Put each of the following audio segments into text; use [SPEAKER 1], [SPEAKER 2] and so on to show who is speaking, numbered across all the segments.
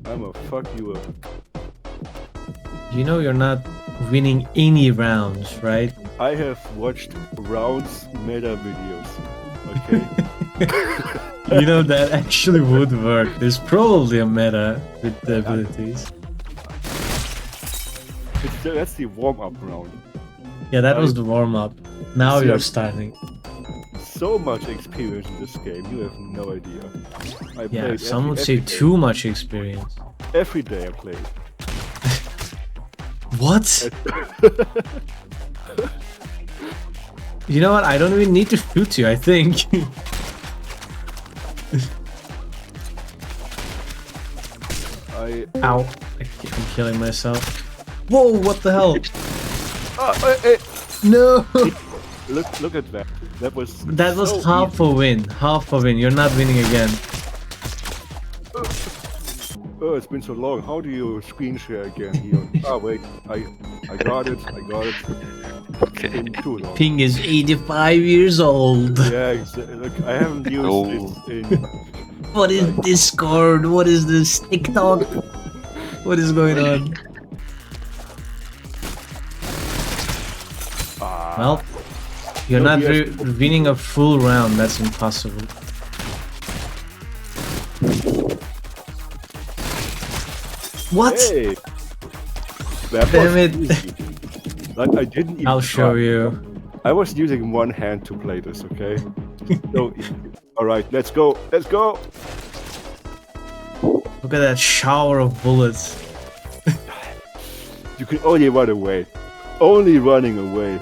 [SPEAKER 1] I'ma fuck you up.
[SPEAKER 2] You know you're not winning any rounds, right?
[SPEAKER 1] I have watched rounds meta videos. Okay.
[SPEAKER 2] You know that actually would work. There's probably a meta with the abilities.
[SPEAKER 1] That's the warm-up round.
[SPEAKER 2] Yeah, that was the warm-up. Now
[SPEAKER 1] See,
[SPEAKER 2] you're
[SPEAKER 1] I'm-
[SPEAKER 2] starting.
[SPEAKER 1] So much experience in this game, you have no idea. I
[SPEAKER 2] Yeah,
[SPEAKER 1] played
[SPEAKER 2] some would say
[SPEAKER 1] every day.
[SPEAKER 2] too much experience.
[SPEAKER 1] Every day I played.
[SPEAKER 2] What? You know what? I don't even need to shoot you, I think. Ow. I'm killing myself. Whoa, what the hell? No!
[SPEAKER 1] Look at that. That was so
[SPEAKER 2] half a win. Half a win. You're not winning again.
[SPEAKER 1] Oh, it's been so long. How do you screen share again here? Ah, wait. I got it. I got it.
[SPEAKER 3] Okay.
[SPEAKER 1] It's been too long.
[SPEAKER 2] Ping is 85 years old.
[SPEAKER 1] Yeah, look, I haven't used
[SPEAKER 3] Oh.
[SPEAKER 1] this in...
[SPEAKER 2] What is Discord? What is this? TikTok? What is going on? Well, you're not winning a full round. That's impossible. What?
[SPEAKER 1] Hey! That
[SPEAKER 2] Damn
[SPEAKER 1] was
[SPEAKER 2] it.
[SPEAKER 1] easy. Like, I didn't even
[SPEAKER 2] I'll show
[SPEAKER 1] try.
[SPEAKER 2] you.
[SPEAKER 1] I was using one hand to play this, okay? So, alright, let's go. Let's go!
[SPEAKER 2] Look at that shower of bullets.
[SPEAKER 1] You can only run away. Only running away.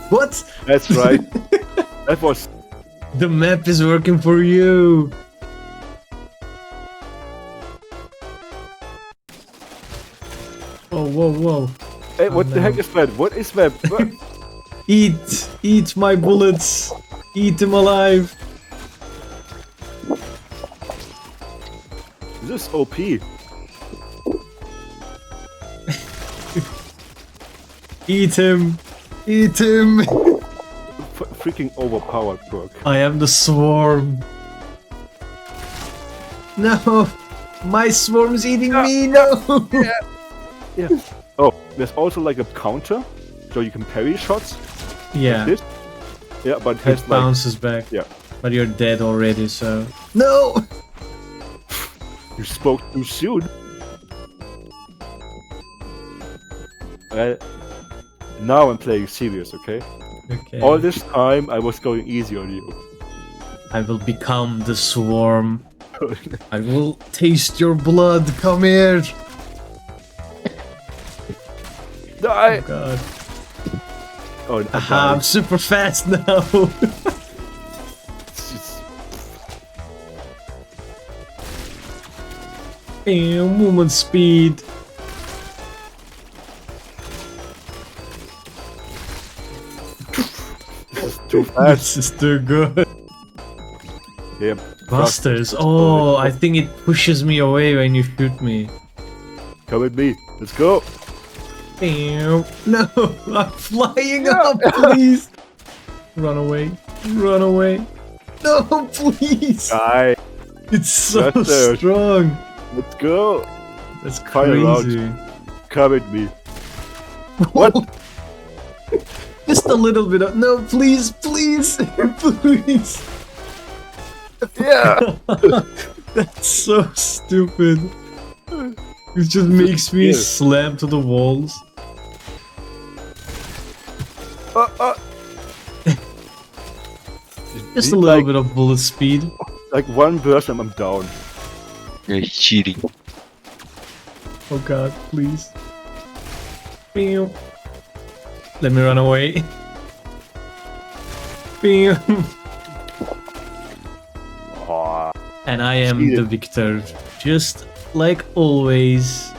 [SPEAKER 2] What?
[SPEAKER 1] That's right. That was...
[SPEAKER 2] The map is working for you. Oh, whoa, whoa.
[SPEAKER 1] Hey, what the
[SPEAKER 2] no.
[SPEAKER 1] heck is that? What is that? What?
[SPEAKER 2] Eat my bullets. Eat them alive.
[SPEAKER 1] This is OP.
[SPEAKER 2] Eat him. Eat him.
[SPEAKER 1] Freaking overpowered perk.
[SPEAKER 2] I am the swarm. No. My swarm's eating me. No.
[SPEAKER 1] Yeah. Oh, there's also like a counter, so you can parry shots.
[SPEAKER 2] Yeah.
[SPEAKER 1] This. Yeah, but it
[SPEAKER 2] It
[SPEAKER 1] has like...
[SPEAKER 2] bounces back.
[SPEAKER 1] Yeah.
[SPEAKER 2] But you're dead already, so... No!
[SPEAKER 1] You spoke too soon. Now I'm playing serious, okay?
[SPEAKER 2] Okay.
[SPEAKER 1] All this time I was going easy on you.
[SPEAKER 2] I will become the swarm. I will taste your blood. Come here.
[SPEAKER 1] Die!
[SPEAKER 2] Oh god.
[SPEAKER 1] Oh, I
[SPEAKER 2] Aha, I'm
[SPEAKER 1] died.
[SPEAKER 2] super fast now.
[SPEAKER 1] It's just-
[SPEAKER 2] Damn, movement speed.
[SPEAKER 1] It's too fast.
[SPEAKER 2] This is too good.
[SPEAKER 1] Yeah.
[SPEAKER 2] Busters. Oh, I think it pushes me away when you shoot me.
[SPEAKER 1] Come with me. Let's go.
[SPEAKER 2] Damn. No, I'm flying up, please. Run away. Run away. No, please.
[SPEAKER 1] Die.
[SPEAKER 2] It's so
[SPEAKER 1] Buster.
[SPEAKER 2] strong.
[SPEAKER 1] Let's go.
[SPEAKER 2] That's
[SPEAKER 1] Final round.
[SPEAKER 2] crazy.
[SPEAKER 1] Come with me. What?
[SPEAKER 2] Just a little bit of... No, please, please, please.
[SPEAKER 1] Yeah.
[SPEAKER 2] That's so stupid. It just makes me
[SPEAKER 1] Yeah.
[SPEAKER 2] slam to the walls. Just a little bit of bullet speed.
[SPEAKER 1] Like one burst and I'm down.
[SPEAKER 3] Yeah, he's cheating.
[SPEAKER 2] Oh god, please. Bam. Let me run away. Bam.
[SPEAKER 1] Aw.
[SPEAKER 2] And I am the victor. Just like always.